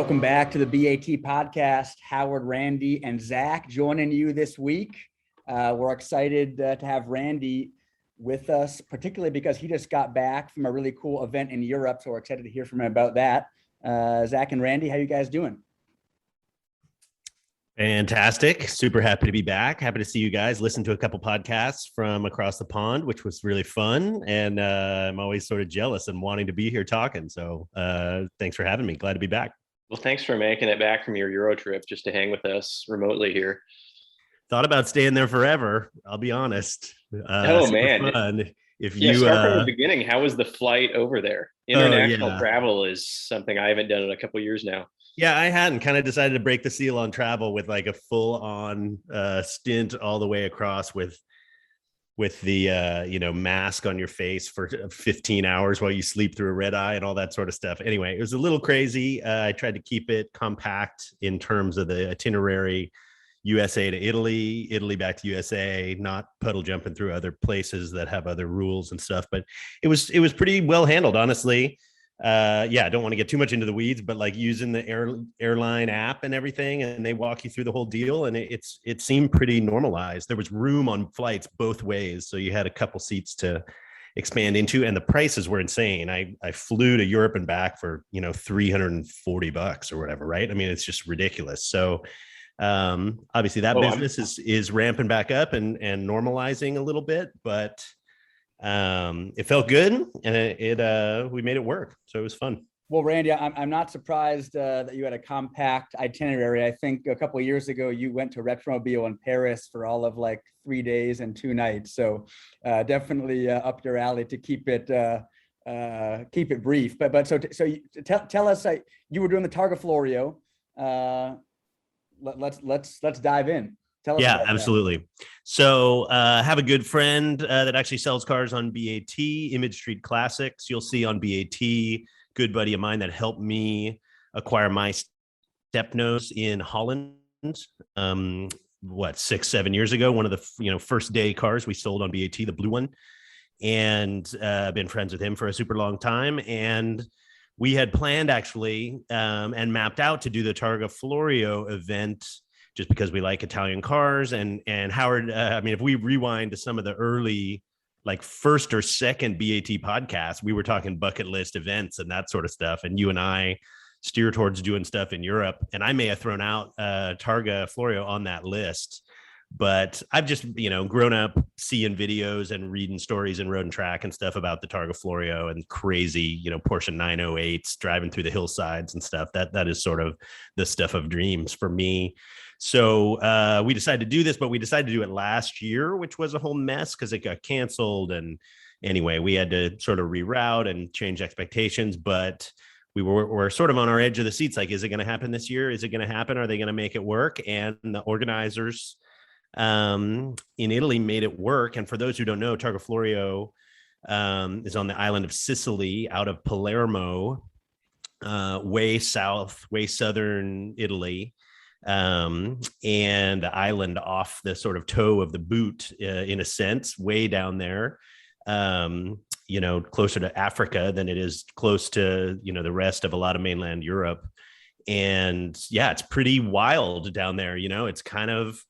Welcome back to the BAT podcast. Howard, Randy, and Zach joining you this week. We're excited to have Randy with us, particularly because he just got back from a really cool event in Europe. So we're excited to hear from him about that. Zach and Randy, how you guys doing? Fantastic. Super happy to be back. Happy to see you guys. Listen to a couple podcasts from across the pond, which was really fun. And I'm always sort of jealous and wanting to be here talking. So thanks for having me. Glad to be back. Well, thanks for making it back from your Euro trip just to hang with us remotely here. Thought about staying there forever. I'll be honest. Oh, man. Fun. If you start from the beginning, how was the flight over there? International travel is something I haven't done in a couple of years now. Yeah, I hadn't kind of decided to break the seal on travel with like a full on stint all the way across with the mask on your face for 15 hours while you sleep through a red eye and all that sort of stuff. Anyway, it was a little crazy. I tried to keep it compact in terms of the itinerary. USA to Italy back to USA, not puddle jumping through other places that have other rules and stuff. But it was pretty well handled, honestly. I don't want to get too much into the weeds, but like using the airline app and everything, and they walk you through the whole deal, and it seemed pretty normalized. There was room on flights both ways, so you had a couple seats to expand into, and the prices were insane. I flew to Europe and back for $340 or whatever, right? I mean, it's just ridiculous. So obviously that business is ramping back up and normalizing a little bit, but it felt good, and we made it work, so it was fun. Well, Randy, I'm not surprised that you had a compact itinerary. I think a couple of years ago you went to Retromobile in Paris for all of like 3 days and 2 nights. So definitely up your alley to keep it brief. But so tell us, you were doing the Targa Florio. Let's dive in. Yeah, absolutely. That. So have a good friend that actually sells cars on BAT, Image Street Classics. You'll see on BAT, good buddy of mine that helped me acquire my Stepnose in Holland. 6-7 years ago, one of the first day cars we sold on BAT, the blue one, and been friends with him for a super long time. And we had planned actually and mapped out to do the Targa Florio event, just because we like Italian cars. And Howard, if we rewind to some of the early, like first or second BAT podcasts, we were talking bucket list events and that sort of stuff. And you and I steer towards doing stuff in Europe. And I may have thrown out Targa Florio on that list, but I've just, grown up seeing videos and reading stories in Road and Track and stuff about the Targa Florio and crazy, Porsche 908s driving through the hillsides and stuff. That is sort of the stuff of dreams for me. So we decided to do this, but we decided to do it last year, which was a whole mess because it got canceled. And anyway, we had to sort of reroute and change expectations, but we're sort of on our edge of the seats. Like, is it going to happen this year? Is it going to happen? Are they going to make it work? And the organizers in Italy made it work. And for those who don't know, Targa Florio is on the island of Sicily out of Palermo, way southern Italy. And the island off the sort of toe of the boot, in a sense, way down there, closer to Africa than it is close to, the rest of a lot of mainland Europe. And yeah, it's pretty wild down there. It's kind of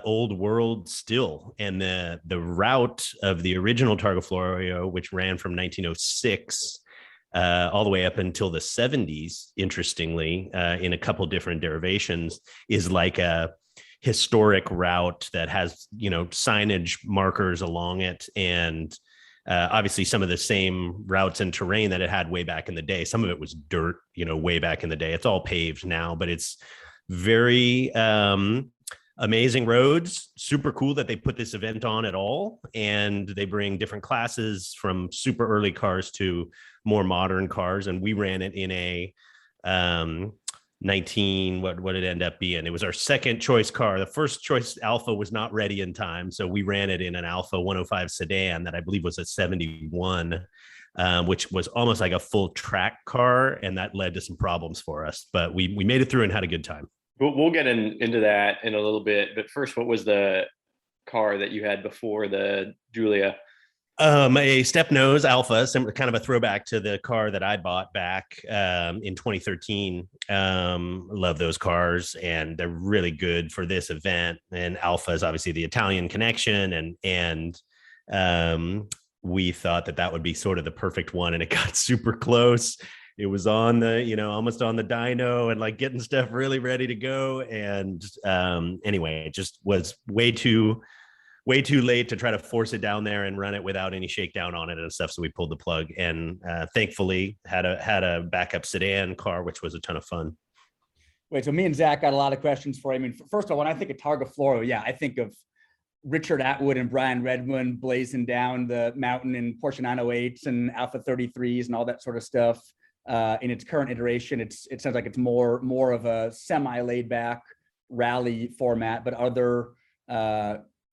old world still. And the route of the original Targa Florio, which ran from 1906 all the way up until the 70s, interestingly, in a couple different derivations, is like a historic route that has, signage markers along it. And obviously some of the same routes and terrain that it had way back in the day. Some of it was dirt, way back in the day. It's all paved now, but it's very amazing roads. Super cool that they put this event on at all. And they bring different classes from super early cars to more modern cars. And we ran it in a 19, what did it end up being? It was our second choice car. The first choice Alpha was not ready in time. So we ran it in an Alpha 105 sedan that I believe was a 71, which was almost like a full track car. And that led to some problems for us, but we made it through and had a good time. We'll get into that in a little bit. But first, what was the car that you had before the Giulia? A step nose Alpha, kind of a throwback to the car that I bought back in 2013. Love those cars, and they're really good for this event. And Alpha is obviously the Italian connection, and we thought that would be sort of the perfect one, and it got super close. It was on the, almost on the dyno and like getting stuff really ready to go. And anyway, it just was way too late to try to force it down there and run it without any shakedown on it and stuff. So we pulled the plug, and thankfully had a backup sedan car, which was a ton of fun. Wait, so me and Zach got a lot of questions for you. I mean, first of all, when I think of Targa Florio, yeah, I think of Richard Atwood and Brian Redmond blazing down the mountain in Porsche 908s and Alpha 33s and all that sort of stuff. In its current iteration, it sounds like it's more of a semi laid back rally format, but other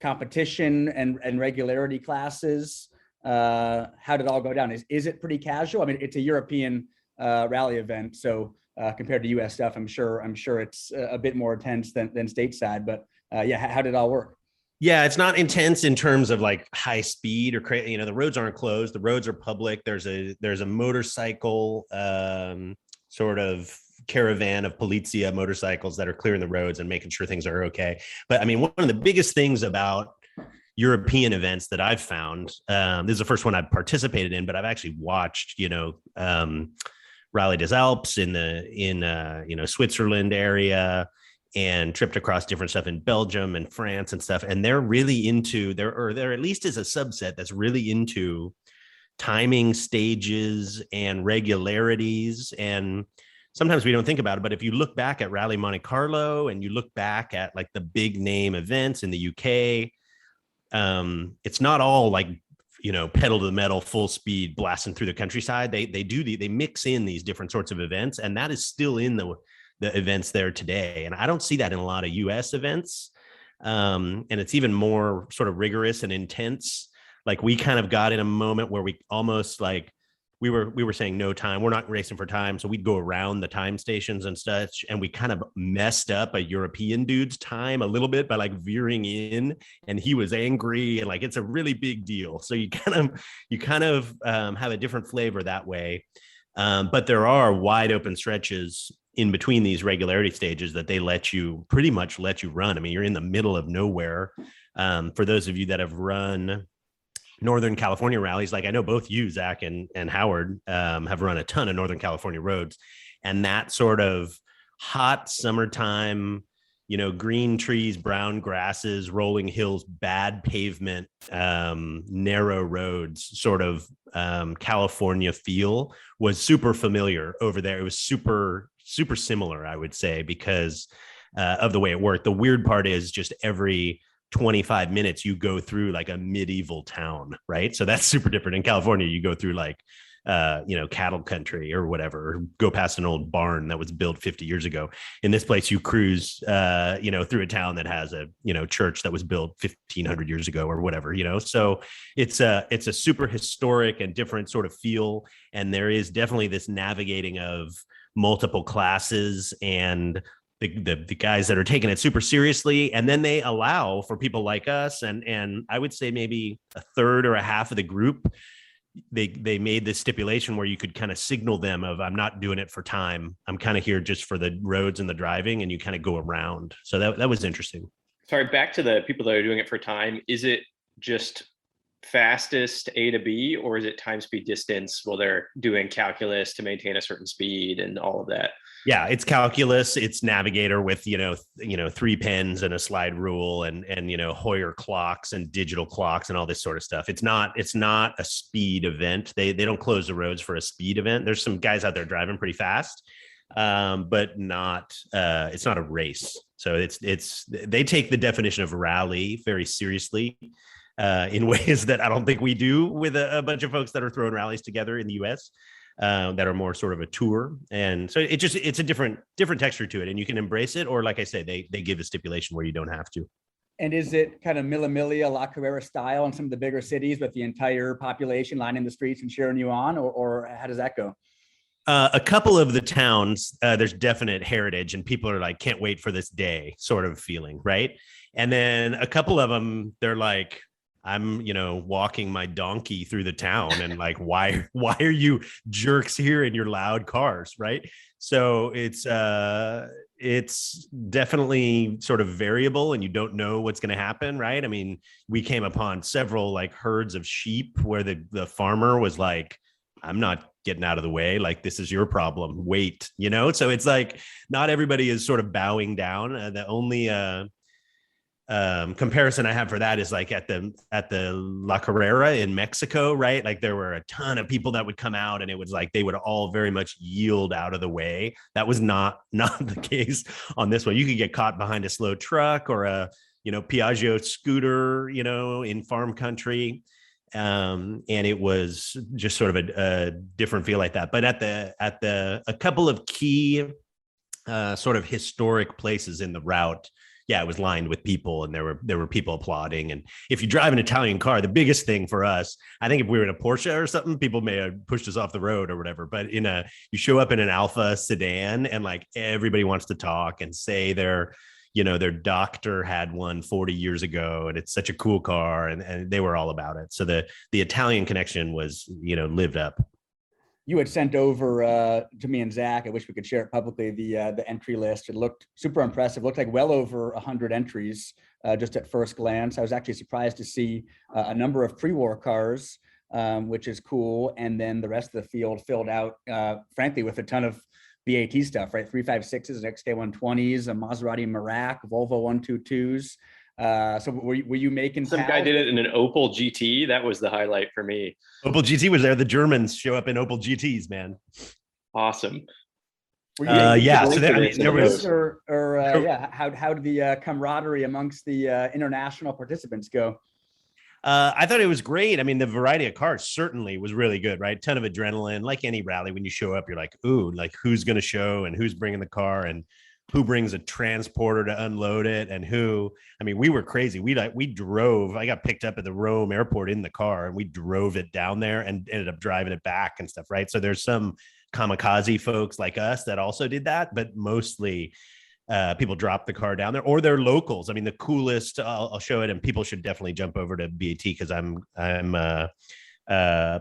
competition and regularity classes, how did it all go down? Is it pretty casual? I mean, it's a European rally event, so compared to US stuff, I'm sure it's a bit more intense than stateside, but yeah, how did it all work? Yeah, it's not intense in terms of like high speed or the roads aren't closed, the roads are public. There's a motorcycle sort of caravan of Polizia motorcycles that are clearing the roads and making sure things are okay. But I mean, one of the biggest things about European events that I've found, this is the first one I've participated in, but I've actually watched, Rally des Alpes in Switzerland area, and tripped across different stuff in Belgium and France and stuff. And they're really into there at least is a subset that's really into timing stages and regularities. And sometimes we don't think about it, but if you look back at Rally Monte Carlo and you look back at like the big name events in the UK, it's not all like, pedal to the metal, full speed, blasting through the countryside. They mix in these different sorts of events, and that is still in the events there today. And I don't see that in a lot of US events. And it's even more sort of rigorous and intense. Like we kind of got in a moment where we almost like, we were saying no time, we're not racing for time. So we'd go around the time stations and such. And we kind of messed up a European dude's time a little bit by like veering in, and he was angry, and like, it's a really big deal. So you kind of have a different flavor that way. But there are wide open stretches in between these regularity stages that they pretty much let you run. I mean, you're in the middle of nowhere. For those of you that have run Northern California rallies, like I know both you, Zach, and Howard have run a ton of Northern California roads, and that sort of hot summertime, green trees, brown grasses, rolling hills, bad pavement, narrow roads, sort of California feel was super familiar over there. It was super similar, I would say, because of the way it worked. The weird part is just every 25 minutes you go through like a medieval town, right? So that's super different. In California, you go through like cattle country or whatever, or go past an old barn that was built 50 years ago. In this place, you cruise through a town that has a church that was built 1500 years ago or whatever. So it's a super historic and different sort of feel, and there is definitely this navigating of multiple classes and the guys that are taking it super seriously. And then they allow for people like us, and I would say maybe a third or a half of the group, they made this stipulation where you could kind of signal them of, I'm not doing it for time, I'm kind of here just for the roads and the driving, and you kind of go around. So that was interesting. Sorry, back to the people that are doing it for time. Is it just fastest A to B, or is it time, speed, distance? Well, they're doing calculus to maintain a certain speed and all of that. Yeah, it's calculus. It's navigator with, 3 pens and a slide rule and Hoyer clocks and digital clocks and all this sort of stuff. It's not a speed event. They don't close the roads for a speed event. There's some guys out there driving pretty fast, but not, it's not a race. So they take the definition of rally very seriously, in ways that I don't think we do with a bunch of folks that are throwing rallies together in the US. That are more sort of a tour. And so it's a different texture to it, and you can embrace it, or like I say, they give a stipulation where you don't have to. And is it kind of Milla Miglia, La Carrera style in some of the bigger cities with the entire population lining the streets and cheering you on, or how does that go? A couple of the towns, there's definite heritage, and people are like, can't wait for this day sort of feeling, right? And then a couple of them, they're like, I'm, walking my donkey through the town, and like, why are you jerks here in your loud cars, right? So it's definitely sort of variable, and you don't know what's going to happen, right? I mean, we came upon several like herds of sheep where the farmer was like, I'm not getting out of the way. Like, this is your problem. Wait, So it's like not everybody is sort of bowing down. The only comparison I have for that is like at the La Carrera in Mexico, right? Like there were a ton of people that would come out, and it was like they would all very much yield out of the way. That was not the case on this one. You could get caught behind a slow truck or a Piaggio scooter, in farm country. And it was just sort of a different feel like that. But at a couple of key sort of historic places in the route, yeah, it was lined with people, and there were people applauding. And if you drive an Italian car, the biggest thing for us, I think if we were in a Porsche or something, people may have pushed us off the road or whatever. But you show up in an Alfa sedan, and like everybody wants to talk and say their doctor had one 40 years ago, and it's such a cool car, and they were all about it. So the Italian connection was, lived up. You had sent over to me and Zach, I wish we could share it publicly, the entry list. It looked super impressive. It looked like well over 100 entries just at first glance. I was actually surprised to see a number of pre-war cars, which is cool. And then the rest of the field filled out, frankly, with a ton of BAT stuff, right? 356s, XK120s, a Maserati Merak, Volvo 122s. So were you making some guy did it in an Opel GT? That was the highlight for me. Opel GT was there. The Germans show up in Opel GTs, man. Awesome. Yeah. So there was, how did the camaraderie amongst the international participants go? I thought it was great. I mean, the variety of cars certainly was really good, right? Ton of adrenaline. Like any rally, when you show up, you're like, ooh, like who's going to show and who's bringing the car and who brings a transporter to unload it and who. I mean, we were crazy. We drove. I got picked up at the Rome airport in the car, and we drove it down there and ended up driving it back and stuff, right? So there's some kamikaze folks like us that also did that, but mostly people drop the car down there, or they're locals. I mean, the coolest, I'll show it, and people should definitely jump over to BAT because I'm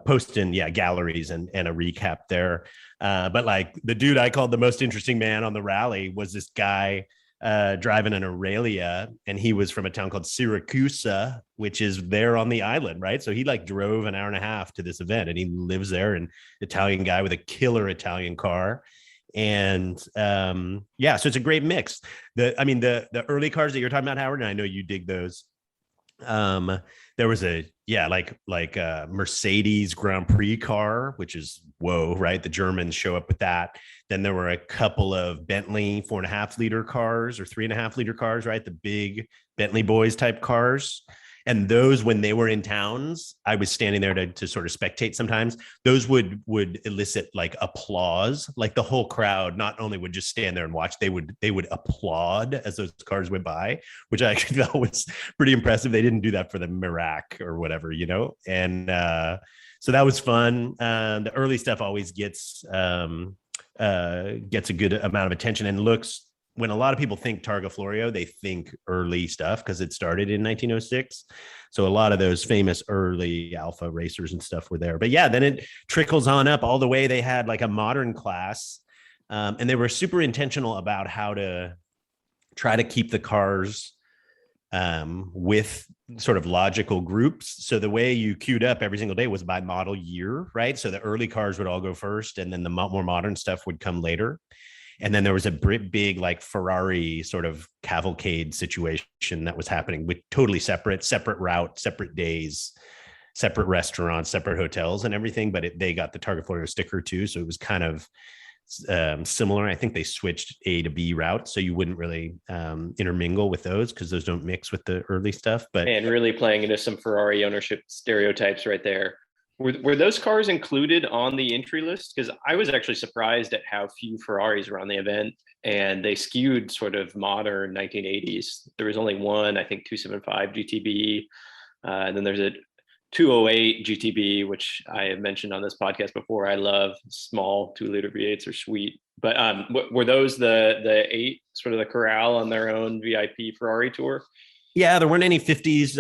posting galleries and a recap there. But like the dude I called the most interesting man on the rally was this guy driving an Aurelia, and he was from a town called Syracuse, which is there on the island, right? So he like drove an hour and a half to this event, and he lives there, an Italian guy with a killer Italian car. And so it's a great mix. The early cars that you're talking about, Howard, and I know you dig those. There was a Mercedes Grand Prix car, which is whoa, right? The Germans show up with that. Then there were a couple of Bentley 4.5 liter cars or 3.5 liter cars, right? The big Bentley boys type cars. And those, when they were in towns, I was standing there to sort of spectate sometimes. Those would elicit like applause. Like the whole crowd not only would just stand there and watch, they would applaud as those cars went by, which I actually thought was pretty impressive. They didn't do that for the Merak or whatever, And so that was fun. The early stuff always gets a good amount of attention and looks. When a lot of people think Targa Florio, they think early stuff because it started in 1906. So a lot of those famous early Alpha racers and stuff were there. But yeah, then it trickles on up all the way. They had like a modern class, and they were super intentional about how to try to keep the cars with sort of logical groups. So the way you queued up every single day was by model year, right? So the early cars would all go first, and then the more modern stuff would come later. And then there was a big like Ferrari sort of cavalcade situation that was happening with totally separate route, separate days, separate restaurants, separate hotels and everything. But they got the Targa Florio sticker too. So it was kind of similar. I think they switched A to B routes, so you wouldn't really intermingle with those because those don't mix with the early stuff. But and really playing into some Ferrari ownership stereotypes right there. Were those cars included on the entry list? Because I was actually surprised at how few Ferraris were on the event, and they skewed sort of modern 1980s. There was only one, I think, 275 GTB, and then there's a 208 GTB, which I have mentioned on this podcast before. I love small 2-liter V8s are sweet. But were those the 8 sort of the corral on their own VIP Ferrari tour? Yeah, there weren't any 50s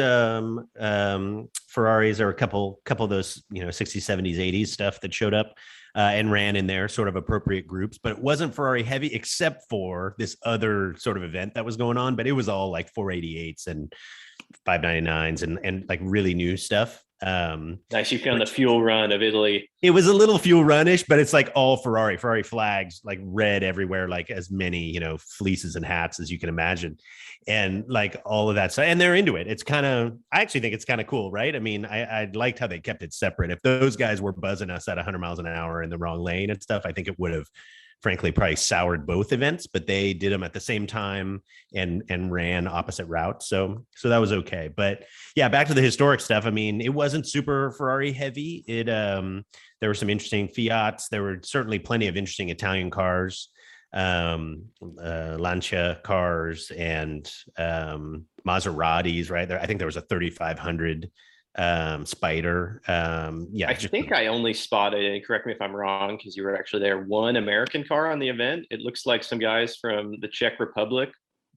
Ferraris. There were a couple of those, 60s, 70s, 80s stuff that showed up and ran in there, sort of appropriate groups, but it wasn't Ferrari heavy except for this other sort of event that was going on. But it was all like 488s and 599s and like really new stuff. Nice. You found the fuel run of Italy. It was a little fuel runish, but it's like all Ferrari flags, like red everywhere, like as many, fleeces and hats as you can imagine. And like all of that stuff. And they're into it. It's kind of, I actually think it's kind of cool, right? I mean, I liked how they kept it separate. If those guys were buzzing us at 100 miles an hour in the wrong lane and stuff, I think it would have frankly probably soured both events, but they did them at the same time and ran opposite routes. So that was okay. But yeah, back to the historic stuff. I mean, it wasn't super Ferrari heavy. There were some interesting Fiats. There were certainly plenty of interesting Italian cars, Lancia cars, and Maseratis. Right there, I think there was a 3500 Spider. I think I only spotted, and correct me if I'm wrong because you were actually there, one American car on the event. It looks like some guys from the Czech Republic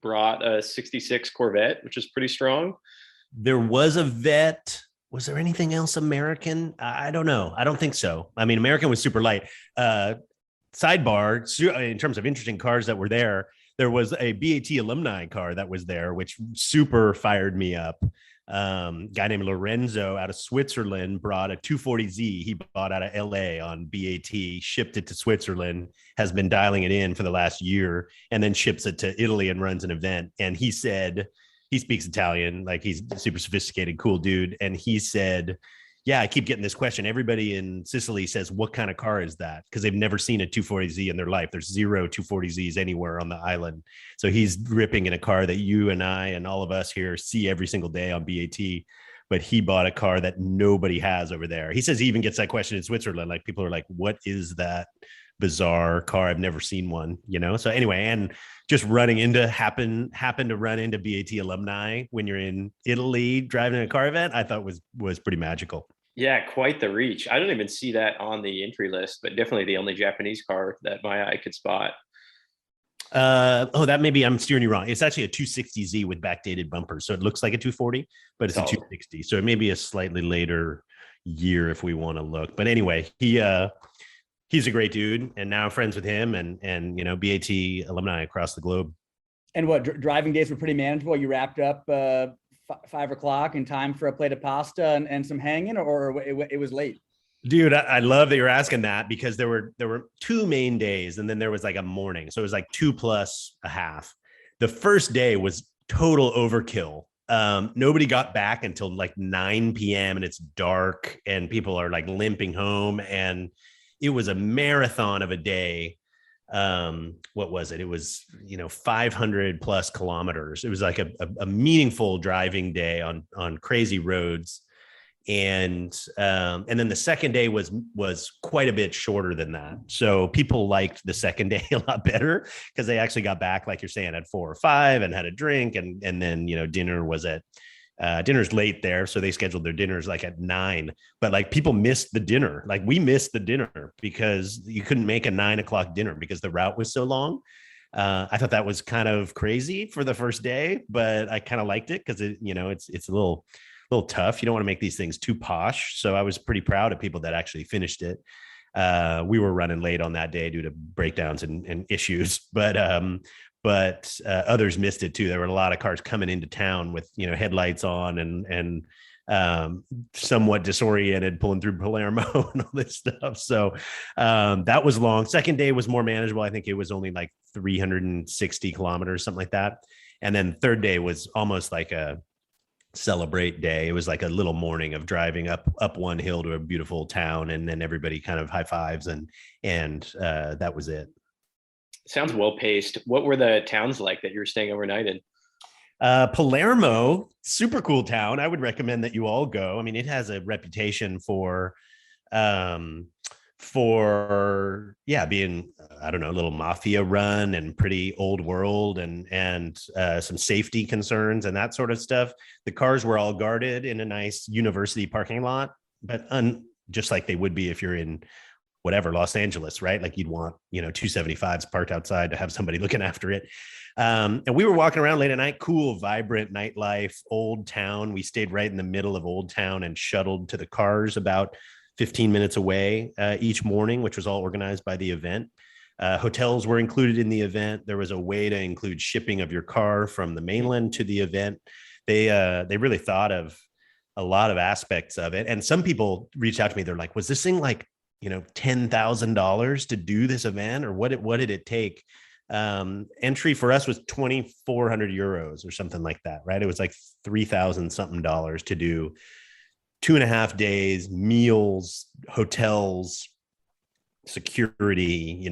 brought a 66 Corvette, which is pretty strong. There was a vet. Was there anything else American? I don't know. I don't think so. I mean, American was super light. Sidebar, in terms of interesting cars that were there was a BAT alumni car that was there, which super fired me up. Guy named Lorenzo out of Switzerland brought a 240Z he bought out of LA on BAT, shipped it to Switzerland, has been dialing it in for the last year, and then ships it to Italy and runs an event. And he said, he speaks Italian, like he's a super sophisticated, cool dude. And he said, yeah, I keep getting this question. Everybody in Sicily says, what kind of car is that? Because they've never seen a 240Z in their life. There's 0 240Zs anywhere on the island. So he's ripping in a car that you and I and all of us here see every single day on BAT. But he bought a car that nobody has over there. He says he even gets that question in Switzerland. Like people are like, what is that bizarre car? I've never seen one, So anyway, and just running into happened to run into BAT alumni when you're in Italy driving a car event, I thought was pretty magical. Yeah, quite the reach. I don't even see that on the entry list, but definitely the only Japanese car that my eye could spot. That maybe I'm steering you wrong. It's actually a 260Z with backdated bumpers. So it looks like a 240, but it's a 260. So it may be a slightly later year if we want to look. But anyway, he's a great dude, and now I'm friends with him and BAT alumni across the globe. And what driving days were pretty manageable. You wrapped up 5 o'clock in time for a plate of pasta and some hanging, or it was late? Dude, I love that you're asking that, because there were 2 main days and then there was like a morning. So it was like 2 plus a half. The first day was total overkill. Nobody got back until like 9 p.m. and it's dark and people are like limping home, and it was a marathon of a day. What was it? It was, 500 plus kilometers. It was like a meaningful driving day on crazy roads. And then the second day was quite a bit shorter than that. So people liked the second day a lot better because they actually got back, like you're saying, at 4 or 5 and had a drink. And then, dinner was at, dinner's late there. So they scheduled their dinners like at 9, but like people missed the dinner. Like we missed the dinner because you couldn't make a 9 o'clock dinner because the route was so long. I thought that was kind of crazy for the first day, but I kind of liked it because it's a little tough. You don't want to make these things too posh. So I was pretty proud of people that actually finished it. We were running late on that day due to breakdowns and issues, but others missed it too. There were a lot of cars coming into town with, headlights on and somewhat disoriented, pulling through Palermo and all this stuff. So that was long. Second day was more manageable. I think it was only like 360 kilometers, something like that. And then third day was almost like a celebrate day. It was like a little morning of driving up one hill to a beautiful town, and then everybody kind of high fives and that was it. Sounds well paced. What were the towns like that you were staying overnight in? Palermo, super cool town. I would recommend that you all go. I mean, it has a reputation for being, I don't know, a little mafia run and pretty old world and some safety concerns and that sort of stuff. The cars were all guarded in a nice university parking lot, but just like they would be if you're in whatever, Los Angeles, right? Like you'd want, 275s parked outside to have somebody looking after it. And we were walking around late at night, cool, vibrant nightlife, Old Town. We stayed right in the middle of Old Town and shuttled to the cars about 15 minutes away each morning, which was all organized by the event. Hotels were included in the event. There was a way to include shipping of your car from the mainland to the event. They really thought of a lot of aspects of it. And some people reached out to me. They're like, was this thing like, $10,000 to do this event, or what did it take? Entry for us was 2,400 euros or something like that, right? It was like 3,000 something dollars to do 2.5 days, meals, hotels, security,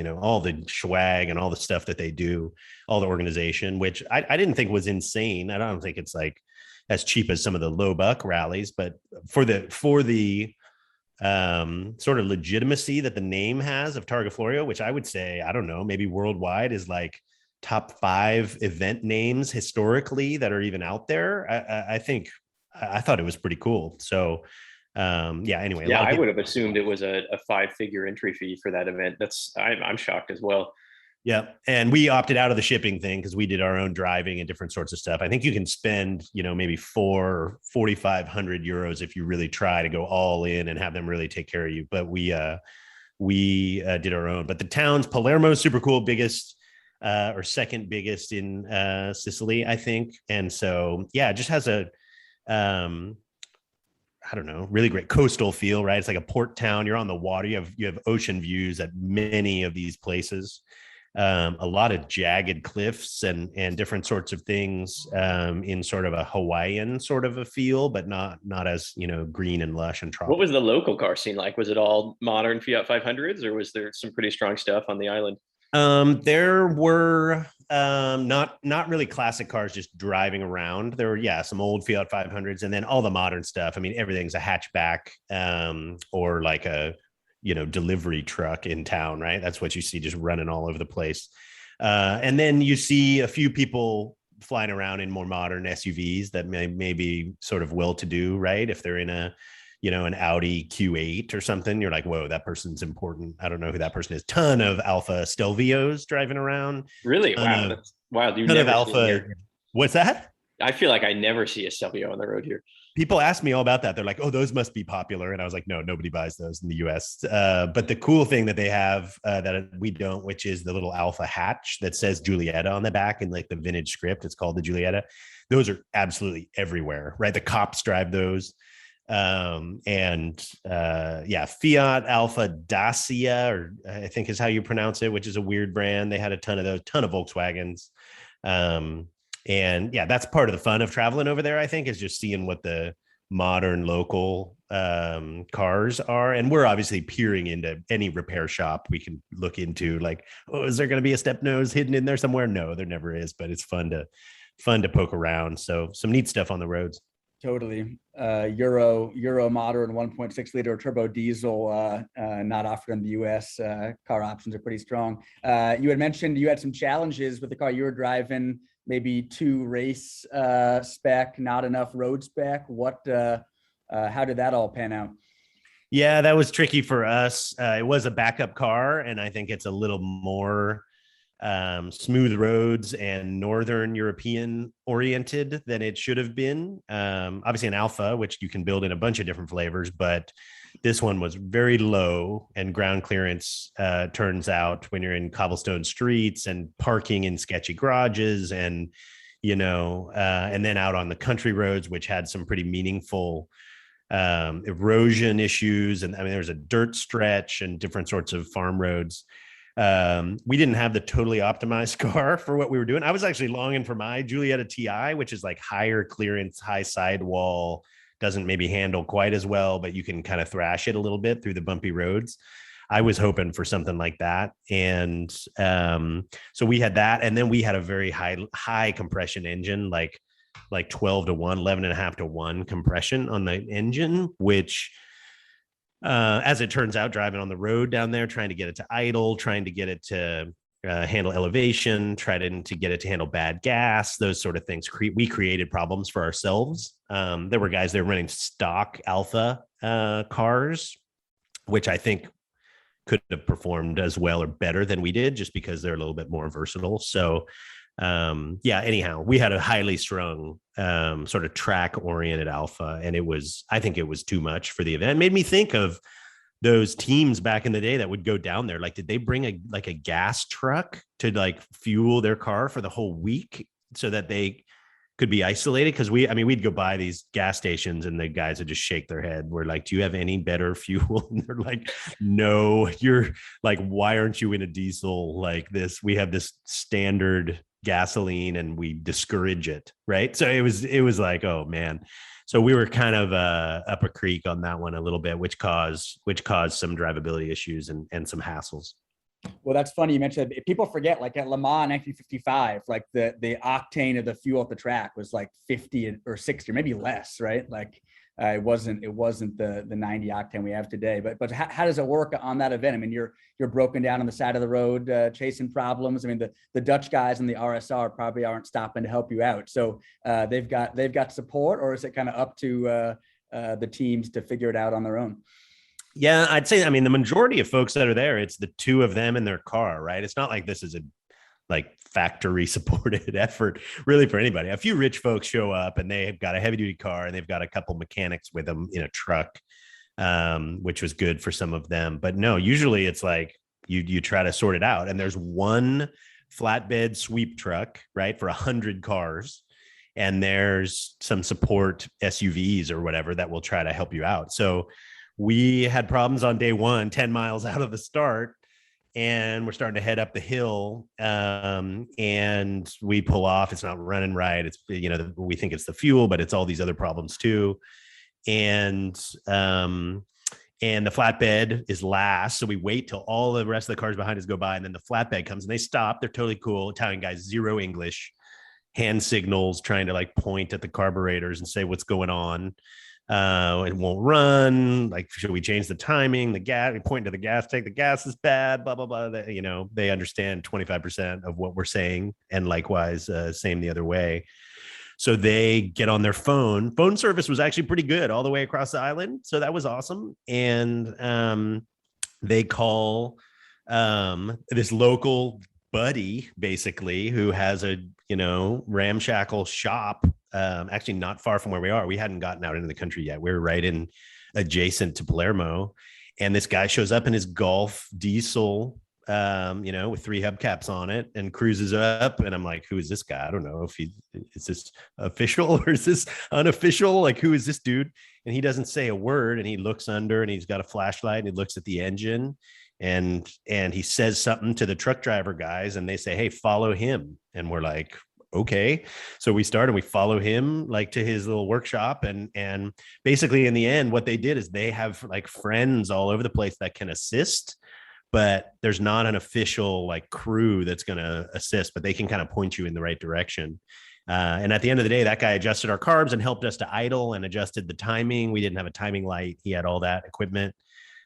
all the swag and all the stuff that they do, all the organization, which I didn't think was insane. I don't think it's like as cheap as some of the low buck rallies, but for the sort of legitimacy that the name has of Targa Florio, which I would say, I don't know, maybe worldwide is like top 5 event names historically that are even out there. I thought it was pretty cool. So anyway. Yeah, I would have assumed it was a 5-figure entry fee for that event. I'm shocked as well. Yeah. And we opted out of the shipping thing because we did our own driving and different sorts of stuff. I think you can spend, maybe 4,500 euros if you really try to go all in and have them really take care of you. But we did our own. But the town's Palermo, super cool, biggest or second biggest in Sicily, I think. And so, it just has a, I don't know, really great coastal feel, right? It's like a port town. You're on the water. You have ocean views at many of these places. A lot of jagged cliffs and different sorts of things in sort of a Hawaiian sort of a feel, but not as, green and lush and tropical. What was the local car scene like? Was it all modern Fiat 500s, or was there some pretty strong stuff on the island? There were not really classic cars just driving around. There were, some old Fiat 500s, and then all the modern stuff. I mean, everything's a hatchback or like a delivery truck in town, right? That's what you see just running all over the place. And then you see a few people flying around in more modern SUVs that may be sort of well-to-do, right? If they're in an Audi Q8 or something, you're like, whoa, that person's important. I don't know who that person is. Ton of Alpha Stelvios driving around. Really? Wow. That's wild. Ton of Alpha. What's that? I feel like I never see a Stelvio on the road here. People ask me all about that. They're like, oh, those must be popular. And I was like, no, nobody buys those in the US. But the cool thing that they have that we don't, which is the little Alpha hatch that says Giulietta on the back in like the vintage script. It's called the Giulietta. Those are absolutely everywhere, right? The cops drive those. Fiat Alpha Dacia, or I think is how you pronounce it, which is a weird brand. They had a ton of those, ton of Volkswagens. That's part of the fun of traveling over there, I think, is just seeing what the modern local cars are. And we're obviously peering into any repair shop we can look into, like, oh, is there going to be a step nose hidden in there somewhere? No, there never is, but it's fun to poke around. So some neat stuff on the roads. Totally. Euro modern 1.6 liter turbo diesel, not offered in the US. Car options are pretty strong. You had mentioned you had some challenges with the car you were driving, maybe too race spec, not enough road spec. How did that all pan out? Yeah, that was tricky for us. It was a backup car, and I think it's a little more smooth roads and Northern European oriented than it should have been. Obviously an Alpha, which you can build in a bunch of different flavors, but this one was very low, and ground clearance turns out when you're in cobblestone streets and parking in sketchy garages and, and then out on the country roads, which had some pretty meaningful erosion issues. And I mean, there's a dirt stretch and different sorts of farm roads. We didn't have the totally optimized car for what we were doing. I was actually longing for my Giulietta TI, which is like higher clearance, high sidewall, doesn't maybe handle quite as well, but you can kind of thrash it a little bit through the bumpy roads. I was hoping for something like that. And so we had that. And then we had a very high compression engine, like 12 to 1, 11.5 to 1 compression on the engine, which as it turns out, driving on the road down there, trying to get it to idle, trying to get it to handle elevation, trying to get it to handle bad gas, those sort of things. We created problems for ourselves. There were guys that were running stock Alpha cars, which I think could have performed as well or better than we did, just because they're a little bit more versatile. So anyhow, we had a highly strung sort of track oriented Alpha, and I think it was too much for the event. It made me think of those teams back in the day that would go down there. Like, did they bring a gas truck to like fuel their car for the whole week so that they could be isolated? Because we'd go by these gas stations and the guys would just shake their head. We're like, do you have any better fuel? And they're like, no. You're like, why aren't you in a diesel like this? We have this standard gasoline and we discourage it, right? So it was like, oh man. So we were kind of up a creek on that one a little bit, which caused some drivability issues and some hassles. Well, that's funny you mentioned that. People forget, like at Le Mans 1955, like the octane of the fuel at the track was like 50 or 60 or maybe less, right? Like it wasn't the 90 octane we have today. But how does it work on that event? I mean, you're broken down on the side of the road chasing problems. I mean, the Dutch guys in the RSR probably aren't stopping to help you out. So they've got support, or is it kind of up to the teams to figure it out on their own? Yeah, I'd say, I mean, the majority of folks that are there, it's the two of them in their car, right? It's not like this is a like factory supported effort really for anybody. A few rich folks show up and they've got a heavy duty car and they've got a couple mechanics with them in a truck, which was good for some of them. But no, usually it's like you try to sort it out. And there's one flatbed sweep truck, right, for 100 cars. And there's some support SUVs or whatever that will try to help you out. So we had problems on day one, 10 miles out of the start, and we're starting to head up the hill. And we pull off. It's not running right. It's, we think it's the fuel, but it's all these other problems too. And the flatbed is last. So we wait till all the rest of the cars behind us go by. And then the flatbed comes and they stop. They're totally cool. Italian guys, zero English, hand signals, trying to like point at the carburetors and say what's going on. It won't run. Like, should we change the timing? The gas, we point to the gas tank. The gas is bad, blah, blah, blah. They understand 25% of what we're saying. And likewise, same the other way. So they get on their phone. Phone service was actually pretty good all the way across the island. So that was awesome. And they call this local buddy, basically, who has a, ramshackle shop, actually not far from where we are. We hadn't gotten out into the country yet. We were right in adjacent to Palermo. And this guy shows up in his Golf diesel, with 3 hubcaps on it and cruises up. And I'm like, who is this guy? I don't know if is this official or is this unofficial? Like, who is this dude? And he doesn't say a word, and he looks under and he's got a flashlight and he looks at the engine and he says something to the truck driver guys and they say, hey, follow him. And we're like, okay. So we start and we follow him like to his little workshop. And basically in the end, what they did is they have like friends all over the place that can assist, but there's not an official like crew that's going to assist, but they can kind of point you in the right direction. And at the end of the day, that guy adjusted our carbs and helped us to idle and adjusted the timing. We didn't have a timing light. He had all that equipment.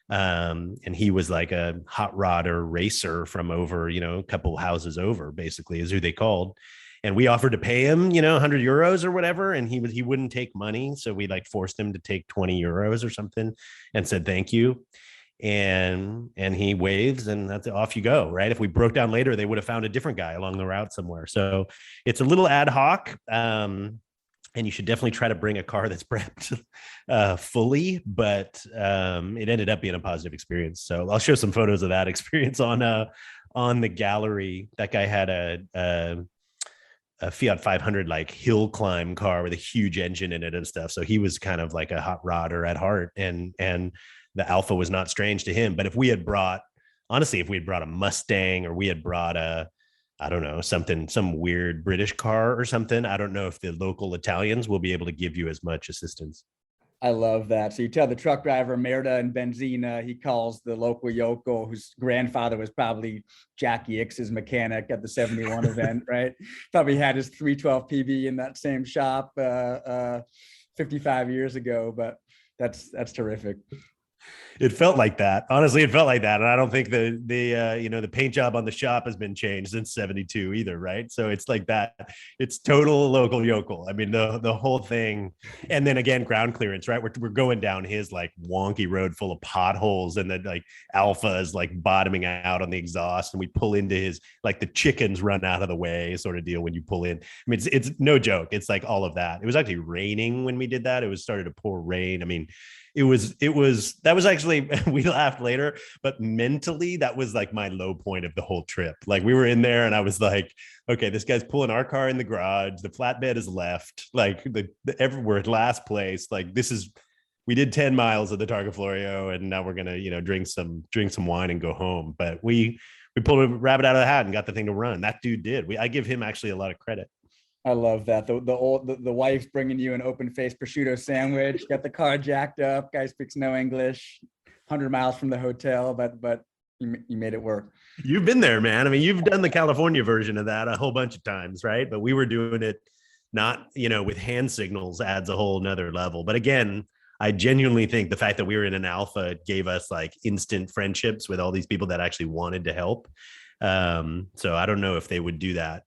And he was like a hot rodder racer from over, a couple houses over, basically, is who they called. And we offered to pay him, 100 euros or whatever. And he wouldn't take money. So we like forced him to take 20 euros or something and said, thank you. And he waves and that's off you go. Right. If we broke down later, they would have found a different guy along the route somewhere. So it's a little ad hoc. And you should definitely try to bring a car that's prepped fully, but it ended up being a positive experience. So I'll show some photos of that experience on the gallery. That guy had a Fiat 500 like hill climb car with a huge engine in it and stuff. So he was kind of like a hot rodder at heart, and the Alpha was not strange to him. But if we had brought a Mustang, or we had brought some weird British car or something, I don't know if the local Italians will be able to give you as much assistance. I love that. So you tell the truck driver, Merda and Benzina, he calls the local yokel, whose grandfather was probably Jackie X's mechanic at the 71 event, right? Probably had his 312 PB in that same shop 55 years ago, but that's terrific. It felt like that. Honestly, it felt like that. And I don't think the paint job on the shop has been changed since 72 either, right? So it's like that. It's total local yokel. I mean, the whole thing. And then again, ground clearance, right? We're going down his like wonky road full of potholes, and then like Alpha is like bottoming out on the exhaust, and we pull into his, like the chickens run out of the way sort of deal when you pull in. I mean, it's no joke. It's like all of that. It was actually raining when we did that. It was started to pour rain. I mean, that was actually, we laughed later, but mentally that was like my low point of the whole trip. Like we were in there and I was like, okay, this guy's pulling our car in the garage, the flatbed is left, like we're at last place. Like we did 10 miles of the Targa Florio, and now we're gonna drink some wine and go home. But we pulled a rabbit out of the hat and got the thing to run. That dude did. I give him actually a lot of credit. I love that. The wife's bringing you an open faced prosciutto sandwich, got the car jacked up, guy speaks no English, 100 miles from the hotel, but you made it work. You've been there, man. I mean, you've done the California version of that a whole bunch of times, right? But we were doing it not, with hand signals adds a whole nother level. But again, I genuinely think the fact that we were in an Alpha gave us like instant friendships with all these people that actually wanted to help. So I don't know if they would do that.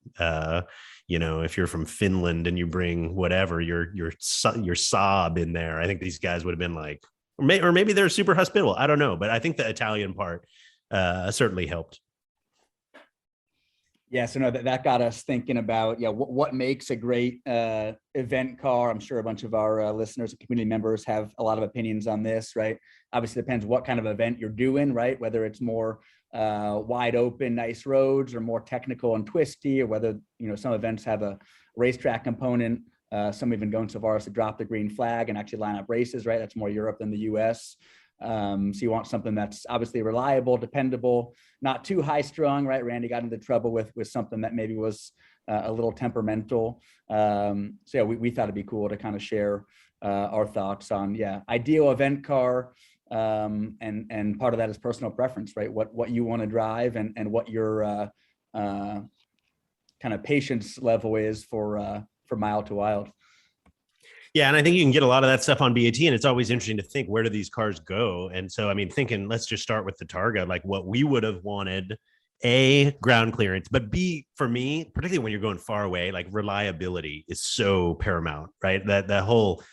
If you're from Finland and you bring whatever your Saab in there, I think these guys would have been like, or maybe they're super hospitable. I don't know, but I think the Italian part certainly helped. Yeah, so no, that got us thinking about what makes a great event car. I'm sure a bunch of our listeners and community members have a lot of opinions on this, right? Obviously, depends what kind of event you're doing, right? Whether it's more wide open, nice roads, or more technical and twisty, or whether some events have a racetrack component. Some even going so far as to drop the green flag and actually line up races, right? That's more Europe than the US. So you want something that's obviously reliable, dependable, not too high strung, right? Randy got into trouble with something that maybe was a little temperamental. So yeah, we thought it'd be cool to kind of share our thoughts on ideal event car. And part of that is personal preference, right? What you want to drive and what your kind of patience level is for Mild to Wild. Yeah, and I think you can get a lot of that stuff on BAT, and it's always interesting to think, where do these cars go? And so, I mean, thinking, let's just start with the Targa, like what we would have wanted, A, ground clearance, but B, for me, particularly when you're going far away, like reliability is so paramount, right? That whole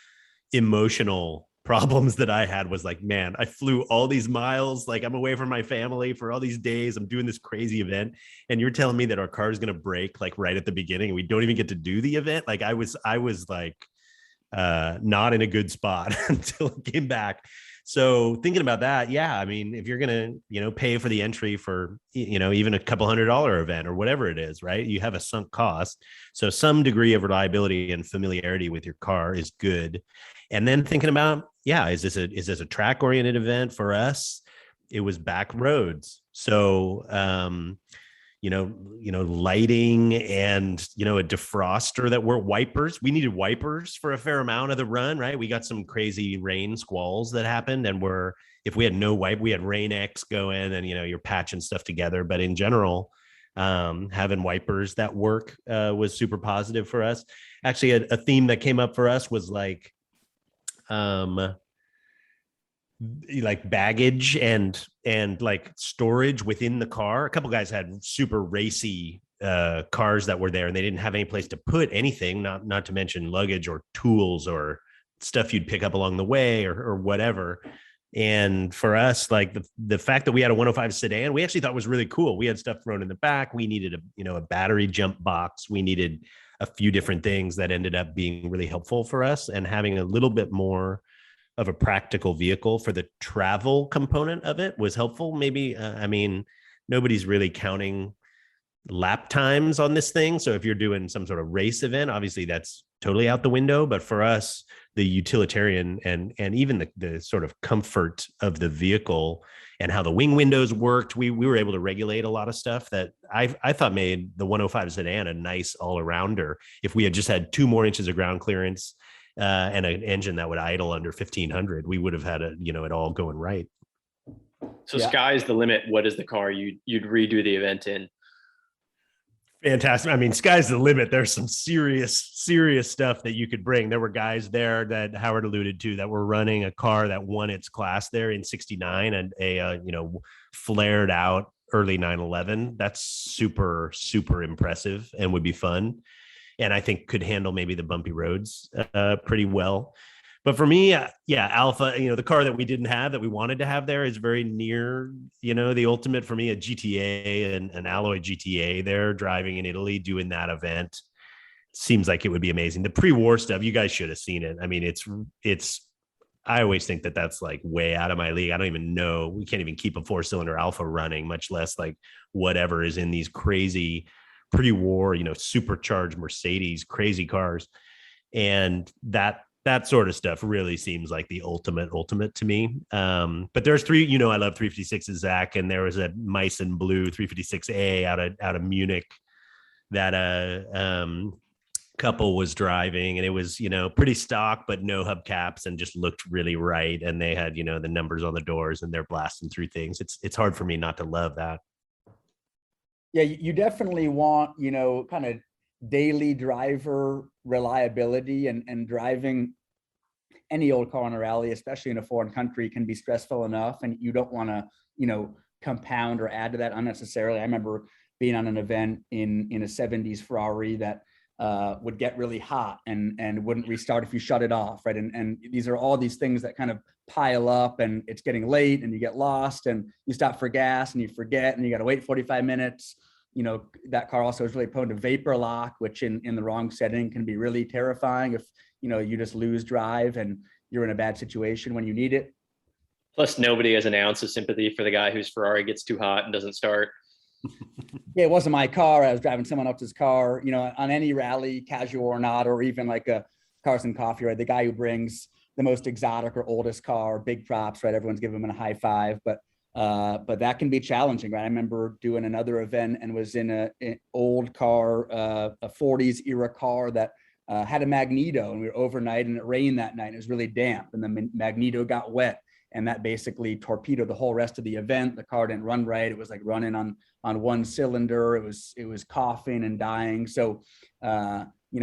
emotional problems that I had was like, man, I flew all these miles, like I'm away from my family for all these days, I'm doing this crazy event, and you're telling me that our car is going to break like right at the beginning and we don't even get to do the event. Like I was like not in a good spot until it came back. So thinking about that, I mean, if you're gonna pay for the entry for even a couple $100 event or whatever it is, right, you have a sunk cost, so some degree of reliability and familiarity with your car is good. And then thinking about, is this a track oriented event? For us, it was back roads, so lighting and, a defroster that were wipers. We needed wipers for a fair amount of the run, right? We got some crazy rain squalls that happened, and if we had no wipe, we had Rain X going, and, you're patching stuff together. But in general, having wipers that work was super positive for us. Actually, a theme that came up for us was like baggage and like storage within the car. A couple guys had super racy cars that were there, and they didn't have any place to put anything, not to mention luggage or tools or stuff you'd pick up along the way or whatever. And for us, like the fact that we had a 105 sedan, we actually thought was really cool. We had stuff thrown in the back. We needed a battery jump box. We needed a few different things that ended up being really helpful for us, and having a little bit more of a practical vehicle for the travel component of it was helpful. Maybe, I mean, nobody's really counting lap times on this thing. So if you're doing some sort of race event, obviously that's totally out the window. But for us, the utilitarian and even the sort of comfort of the vehicle and how the wing windows worked, we were able to regulate a lot of stuff that I thought made the 105 sedan a nice all-arounder. If we had just had 2 more inches of ground clearance, and an engine that would idle under 1500, we would have had it all going right. So sky's the limit. What is the car you'd redo the event in? Fantastic. I mean, sky's the limit. There's some serious stuff that you could bring. There were guys there that Howard alluded to that were running a car that won its class there in '69 and flared out early 911. That's super impressive and would be fun. And I think could handle maybe the bumpy roads pretty well. But for me, Alpha, the car that we didn't have that we wanted to have there is very near, the ultimate for me, a GTA and an alloy GTA there, driving in Italy, doing that event. Seems like it would be amazing. The pre-war stuff, you guys should have seen it. I mean, I always think that that's like way out of my league. I don't even know. We can't even keep a 4-cylinder Alpha running, much less like whatever is in these crazy pre-war, supercharged Mercedes, crazy cars. And that sort of stuff really seems like the ultimate to me. But there's three, I love 356s, Zach, and there was a Meissen blue 356A out of Munich that couple was driving, and it was, pretty stock, but no hubcaps and just looked really right. And they had, the numbers on the doors and they're blasting through things. It's hard for me not to love that. Yeah, you definitely want, kind of daily driver reliability, and driving any old car on a rally, especially in a foreign country, can be stressful enough, and you don't want to, compound or add to that unnecessarily. I remember being on an event in a 70s Ferrari that would get really hot and wouldn't restart if you shut it off, right? And these are all these things that kind of pile up, and it's getting late and you get lost and you stop for gas and you forget and you got to wait 45 minutes. That car also is really prone to vapor lock, which in the wrong setting can be really terrifying if, you just lose drive and you're in a bad situation when you need it. Plus, nobody has an ounce of sympathy for the guy whose Ferrari gets too hot and doesn't start. Yeah, it wasn't my car. I was driving someone else's car, on any rally, casual or not, or even like a Cars and Coffee, right? The guy who brings the most exotic or oldest car, big props, right? Everyone's giving him a high five, but that can be challenging, right? I remember doing another event and was in an old car, a 40s era car that had a magneto, and we were overnight and it rained that night. It was really damp and the magneto got wet, and that basically torpedoed the whole rest of the event. The car didn't run right. It was like running on one cylinder. It was coughing and dying. So,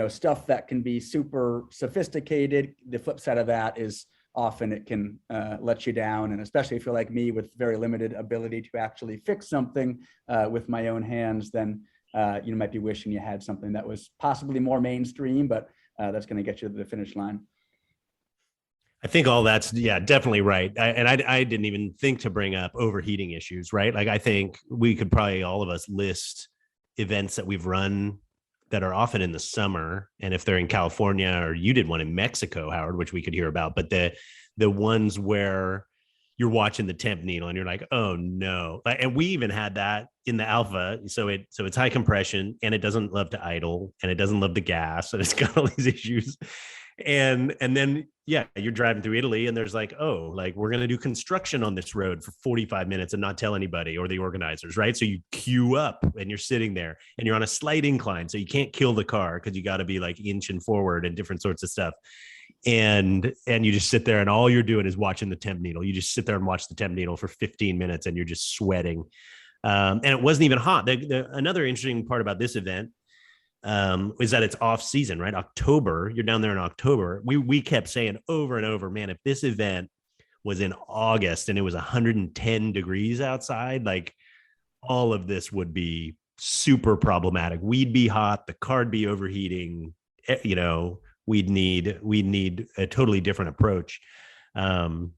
stuff that can be super sophisticated. The flip side of that is often it can let you down. And especially if you're like me with very limited ability to actually fix something with my own hands, then you might be wishing you had something that was possibly more mainstream, but that's going to get you to the finish line. I think all that's, definitely right. I didn't even think to bring up overheating issues, right? Like, I think we could probably, all of us, list events that we've run that are often in the summer. And if they're in California, or you did one in Mexico, Howard, which we could hear about, but the ones where you're watching the temp needle and you're like, oh no. And we even had that in the Alpha. So it's high compression, and it doesn't love to idle, and it doesn't love the gas, and it's got all these issues. And then, you're driving through Italy and there's like, oh, like, we're going to do construction on this road for 45 minutes and not tell anybody or the organizers, right? So you queue up and you're sitting there and you're on a slight incline. So you can't kill the car because you got to be like inching forward and different sorts of stuff. And you just sit there and all you're doing is watching the temp needle. You just sit there and watch the temp needle for 15 minutes and you're just sweating. And it wasn't even hot. Another interesting part about this event is that it's off season, right? October, you're down there in October. We kept saying over and over, man, if this event was in August and it was 110 degrees outside, like, all of this would be super problematic. We'd be hot, the car'd be overheating, we'd need a totally different approach. And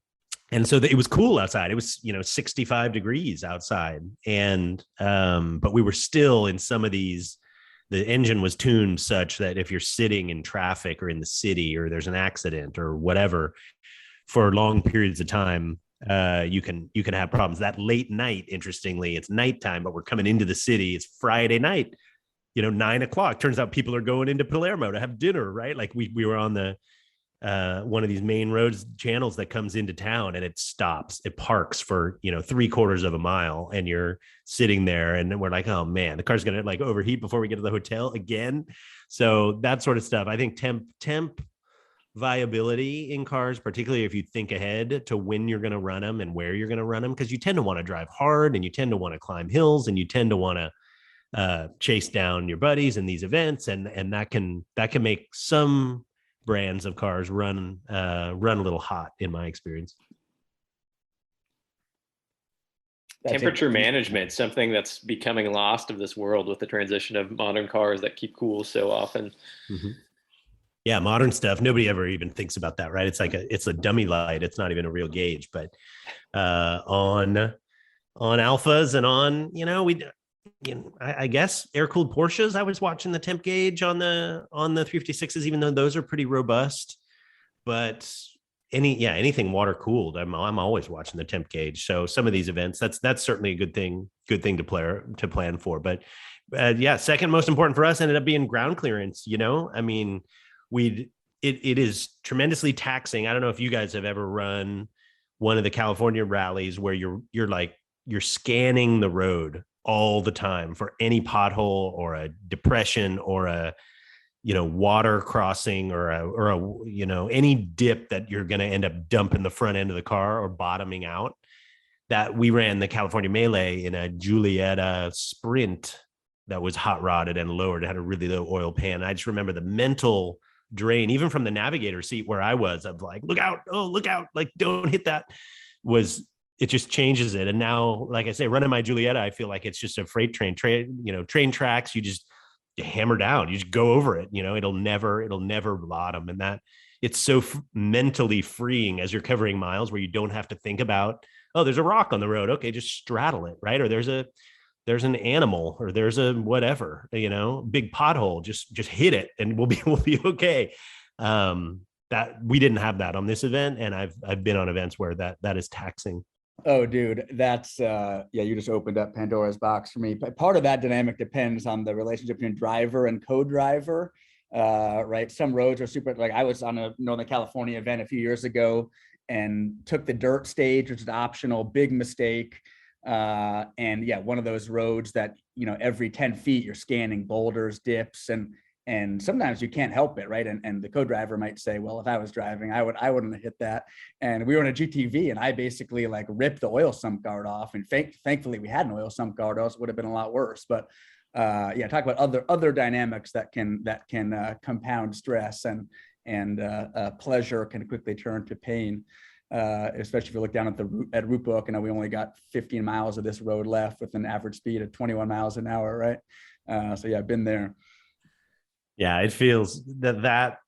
so it was cool outside. It was, 65 degrees outside. And, but we were still in some of these, the engine was tuned such that if you're sitting in traffic or in the city or there's an accident or whatever for long periods of time, you can have problems. That late night, interestingly, it's nighttime, but we're coming into the city. It's Friday night, 9:00. Turns out people are going into Palermo to have dinner, right? Like we were on the one of these main roads channels that comes into town, and it stops, it parks for 3/4 of a mile, and you're sitting there and we're like, oh man, the car's gonna like overheat before we get to the hotel again. So that sort of stuff. I think temp viability in cars, particularly if you think ahead to when you're going to run them and where you're going to run them, because you tend to want to drive hard and you tend to want to climb hills and you tend to want to chase down your buddies in these events, and that can make some brands of cars run a little hot in my experience. Temperature management, something that's becoming lost of this world with the transition of modern cars that keep cool so often. Mm-hmm. Yeah, modern stuff, nobody ever even thinks about that, right? It's like it's a dummy light. It's not even a real gauge. But on Alphas and on, I guess air-cooled Porsches, I was watching the temp gauge on the 356s, even though those are pretty robust. But anything water cooled, I'm always watching the temp gauge. So some of these events, that's certainly a good thing to plan for. But second most important for us ended up being ground clearance. I mean, it is tremendously taxing. I don't know if you guys have ever run one of the California rallies where you're scanning the road all the time for any pothole or a depression or a water crossing or a any dip that you're going to end up dumping the front end of the car or bottoming out. That we ran the California Melee in a Giulietta Sprint that was hot rodded and lowered. It had a really low oil pan. I just remember the mental drain, even from the navigator seat where I was, of like, look out, like don't hit that. It just changes it. And now, like I say, running my Giulietta, I feel like it's just a freight train tracks. You just hammer down, you just go over it. It'll never bottom. And that it's so mentally freeing as you're covering miles where you don't have to think about, oh, there's a rock on the road. Okay, just straddle it, right? Or there's an animal, or there's a whatever, big pothole, just hit it and we'll be okay. That we didn't have that on this event. And I've been on events where that is taxing. Oh, dude, that's you just opened up Pandora's box for me. But part of that dynamic depends on the relationship between driver and co-driver, right? Some roads are super, like I was on a Northern California event a few years ago and took the dirt stage, which is optional, big mistake. And one of those roads that, every 10 feet you're scanning boulders, dips, and sometimes you can't help it, right? And the co-driver might say, well, if I was driving, I wouldn't have hit that. And we were in a GTV and I basically like ripped the oil sump guard off. And thankfully we had an oil sump guard, else it would have been a lot worse. But talk about other dynamics that can compound stress, and pleasure can quickly turn to pain. Especially if you look down at route book, and we only got 15 miles of this road left with an average speed of 21 miles an hour, right? I've been there. Yeah, it feels that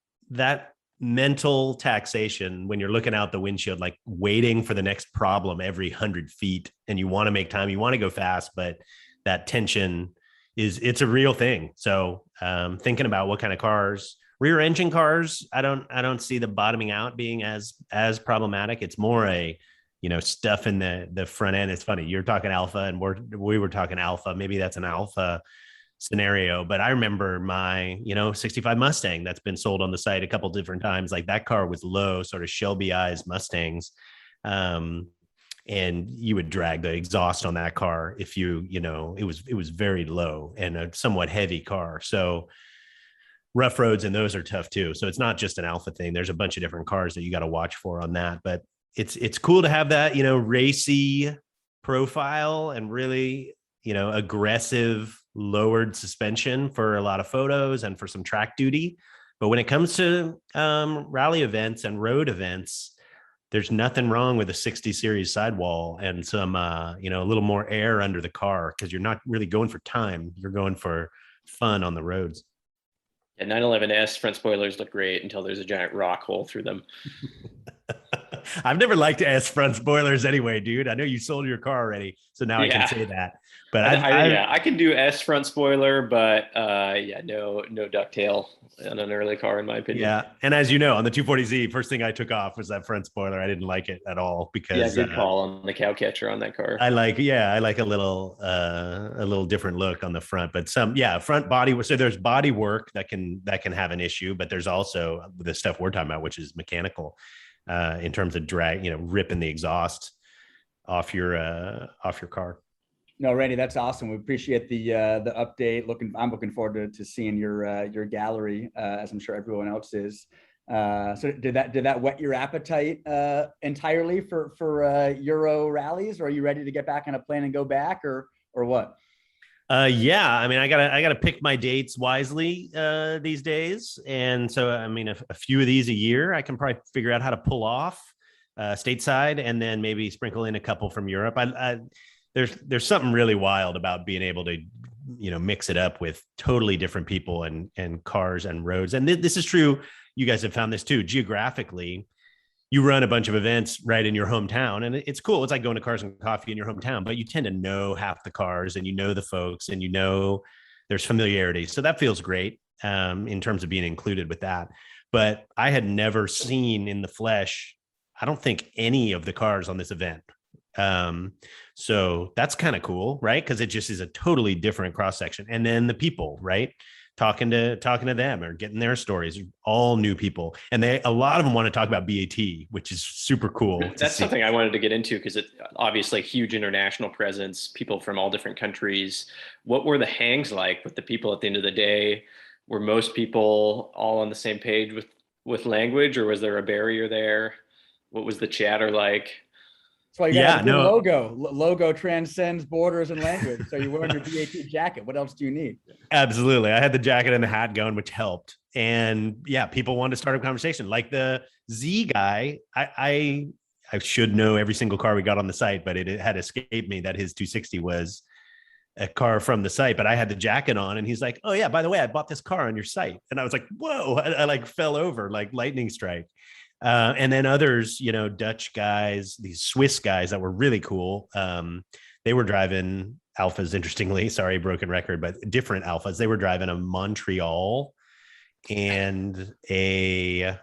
mental taxation when you're looking out the windshield, like waiting for the next problem every 100 feet, and you want to make time, you want to go fast, but that tension it's a real thing. So thinking about what kind of cars, rear engine cars, I don't see the bottoming out being as problematic. It's more a, stuff in the front end. It's funny. You're talking Alpha and we were talking Alpha. Maybe that's an Alpha scenario, but I remember my, 65 Mustang that's been sold on the site a couple different times. Like that car was low, sort of Shelby-ized Mustangs. And you would drag the exhaust on that car if it was very low and a somewhat heavy car. So rough roads and those are tough too. So it's not just an Alpha thing. There's a bunch of different cars that you got to watch for on that, but it's cool to have that, racy profile and really, aggressive lowered suspension for a lot of photos and for some track duty. But when it comes to rally events and road events, there's nothing wrong with a 60 series sidewall and some, a little more air under the car, because you're not really going for time. You're going for fun on the roads. Yeah, 911S front spoilers look great until there's a giant rock hole through them. I've never liked S front spoilers anyway, dude. I know you sold your car already, so now I can say that. But I can do S front spoiler, but no ducktail on an early car in my opinion. Yeah, and as you know, on the 240Z, first thing I took off was that front spoiler. I didn't like it at all because good call on the cow catcher on that car. I like a little different look on the front, but front body. So there's body work that can have an issue, but there's also the stuff we're talking about, which is mechanical. In terms of drag, ripping the exhaust off your car. No, Randy, that's awesome. We appreciate the update. I'm looking forward to seeing your gallery, as I'm sure everyone else is. So did that whet your appetite entirely for Euro rallies, or are you ready to get back on a plane and go back, or what? Yeah, I mean, I gotta pick my dates wisely these days, and so I mean, a few of these a year, I can probably figure out how to pull off stateside, and then maybe sprinkle in a couple from Europe. There's something really wild about being able to, mix it up with totally different people and cars and roads, and this is true. You guys have found this too. Geographically, you run a bunch of events right in your hometown, and it's cool. It's like going to Cars and Coffee in your hometown, but you tend to know half the cars, and the folks, and there's familiarity, so that feels great in terms of being included with that. But I had never seen in the flesh, I don't think, any of the cars on this event. So that's kind of cool, right? Because it just is a totally different cross section, and then the people, right? Talking to them or getting their stories, all new people, and a lot of them want to talk about BAT, which is super cool. That's something I wanted to get into, because it's obviously a huge international presence, people from all different countries. What were the hangs like with the people at the end of the day? Were most people all on the same page with language, or was there a barrier there? What was the chatter like? That's why you got a logo. Logo transcends borders and language. So you're wearing your BAT jacket. What else do you need? Absolutely. I had the jacket and the hat going, which helped. And yeah, people wanted to start a conversation. Like the Z guy, I should know every single car we got on the site, but it had escaped me that his 260 was a car from the site. But I had the jacket on, and he's like, "Oh yeah, by the way, I bought this car on your site." And I was like, "Whoa!" I like fell over like lightning strike. And then others, Dutch guys, these Swiss guys that were really cool. They were driving Alphas, interestingly. Sorry, broken record, but different Alphas. They were driving a Montreal and we'll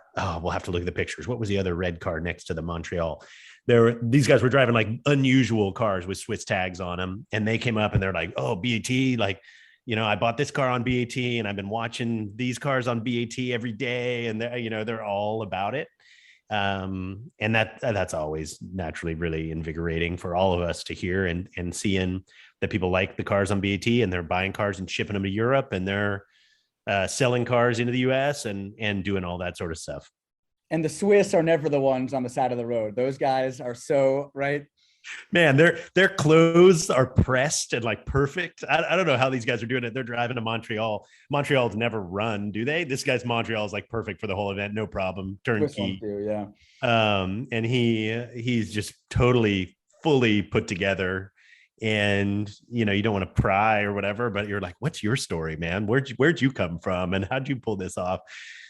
have to look at the pictures. What was the other red car next to the Montreal? These guys were driving like unusual cars with Swiss tags on them. And they came up and they're like, "Oh, BAT, like, I bought this car on BAT, and I've been watching these cars on BAT every day." And they're all about it. And that's always naturally really invigorating for all of us to hear, and seeing that people like the cars on BAT, and they're buying cars and shipping them to Europe, and they're selling cars into the US and doing all that sort of stuff. And the Swiss are never the ones on the side of the road. Those guys are so right. Man, their clothes are pressed and like perfect. I don't know how these guys are doing it. They're driving to Montreal. Montreal's never run, do they? This guy's Montreal is like perfect for the whole event, no problem, turnkey. Yeah. And he's just totally fully put together. And you don't want to pry or whatever, but you're like, "What's your story, man? Where'd you come from, and how'd you pull this off?"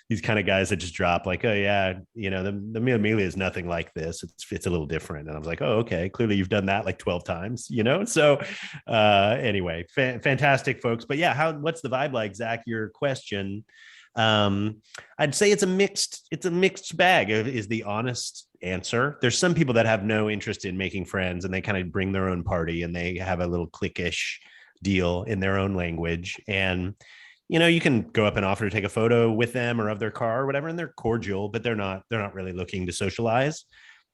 These kind of guys that just drop like, "Oh yeah, the Mille Miglia is nothing like this. It's a little different." And I was like, "Oh, okay. Clearly you've done that like 12 times, So anyway, fantastic folks. But yeah, what's the vibe like, Zach? Your question. I'd say it's a mixed bag is the honest answer. There's some people that have no interest in making friends, and they kind of bring their own party, and they have a little cliquish deal in their own language. And you can go up and offer to take a photo with them or of their car or whatever, and they're cordial, but they're not really looking to socialize.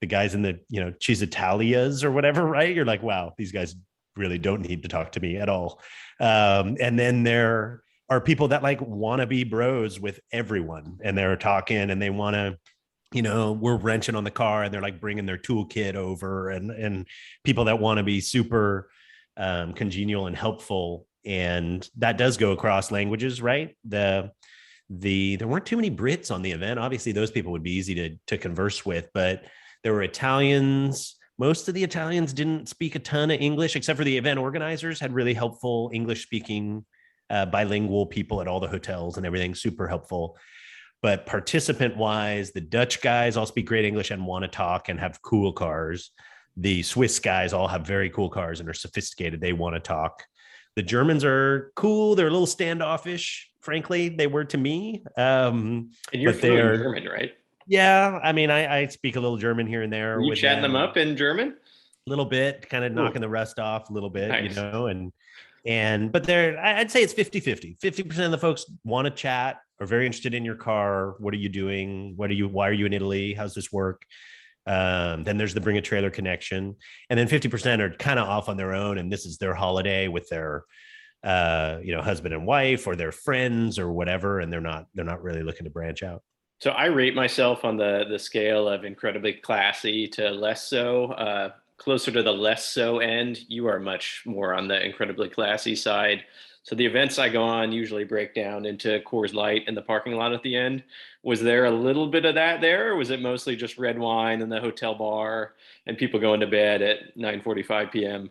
The guys in the, Cisitalias or whatever, right? You're like, wow, these guys really don't need to talk to me at all. And then there are people that like want to be bros with everyone, and they're talking, and they want to, we're wrenching on the car, and they're like bringing their toolkit over, and people that want to be super congenial and helpful. And that does go across languages, right? There weren't too many Brits on the event. Obviously, those people would be easy to converse with, but there were Italians. Most of the Italians didn't speak a ton of English, except for the event organizers had really helpful English-speaking bilingual people at all the hotels and everything, super helpful. But participant-wise, the Dutch guys all speak great English and want to talk and have cool cars. The Swiss guys all have very cool cars and are sophisticated. They want to talk. The Germans are cool. They're a little standoffish, frankly. They were to me. And you're fluent German, right? Yeah. I mean, I speak a little German here and there. Were you chatting them up in German? A little bit, kind of knocking the rust off a little bit, nice. But I'd say it's 50-50. 50% of the folks want to chat, are very interested in your car. What are you doing? Why are you in Italy? How's this work? Then there's the bring a trailer connection, and then 50% are kind of off on their own, and this is their holiday with their husband and wife or their friends or whatever, and they're not really looking to branch out. So I rate myself on the scale of incredibly classy to less so. closer to the less so end. You are much more on the incredibly classy side. So the events I go on usually break down into Coors Light in the parking lot at the end. Was there a little bit of that there, or was it mostly just red wine in the hotel bar and people going to bed at 9:45 p.m.?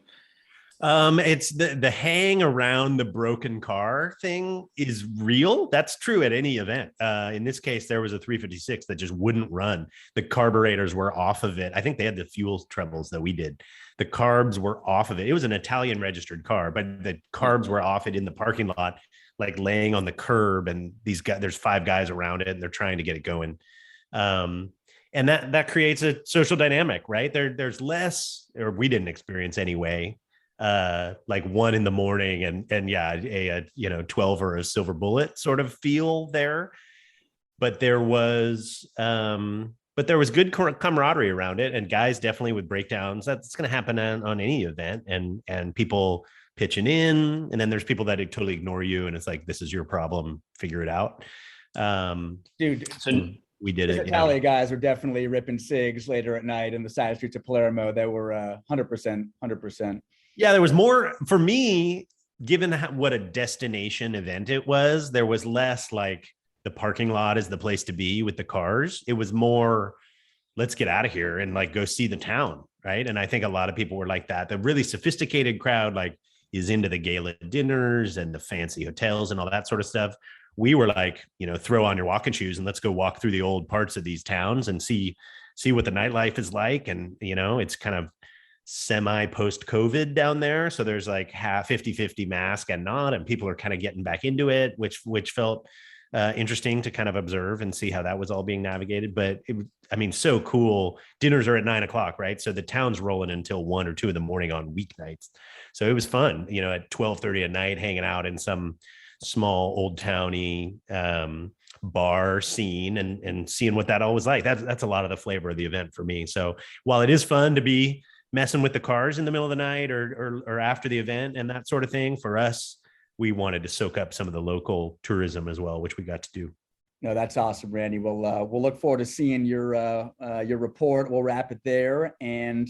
It's the hang around the broken car thing is real. That's true at any event. In this case, there was a 356 that just wouldn't run. The carburetors were off of it. I think they had the fuel troubles that we did. The carbs were off of it. It was an Italian registered car, but the carbs were off it in the parking lot, like laying on the curb. And these guys, there's 5 guys around it, and they're trying to get it going. And that creates a social dynamic, right? There's less, or we didn't experience anyway, like 1 a.m. and yeah, a 12 or a silver bullet sort of feel there. But there was good camaraderie around it, and guys definitely with breakdowns. That's going to happen on any event, and people pitching in, and then there's people that totally ignore you, and it's like, this is your problem, figure it out. Dude, So we did it. Italia guys were definitely ripping cigs later at night in the side streets of Palermo. They were 100%. Yeah, there was more for me, given what a destination event it was. There was less like the parking lot is the place to be with the cars. It was more, let's get out of here and like go see the town, right? And I think a lot of people were like that. The really sophisticated crowd like is into the gala dinners and the fancy hotels and all that sort of stuff. We were like, throw on your walking shoes and let's go walk through the old parts of these towns and see what the nightlife is like. And, it's kind of semi post COVID down there. So there's like 50-50 mask and not, and people are kind of getting back into it, which felt interesting to kind of observe and see how that was all being navigated. But so cool. Dinners are at 9:00, right? So the town's rolling until 1 or 2 in the morning on weeknights. So it was fun, at 12:30 at night, hanging out in some small old towny bar scene and seeing what that all was like. That's a lot of the flavor of the event for me. So while it is fun to be messing with the cars in the middle of the night or after the event and that sort of thing, for us, we wanted to soak up some of the local tourism as well, which we got to do. No, that's awesome, Randy. We'll look forward to seeing your report. We'll wrap it there, and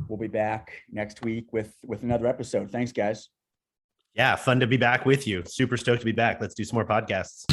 we'll be back next week with another episode. Thanks, guys. Yeah, fun to be back with you. Super stoked to be back. Let's do some more podcasts.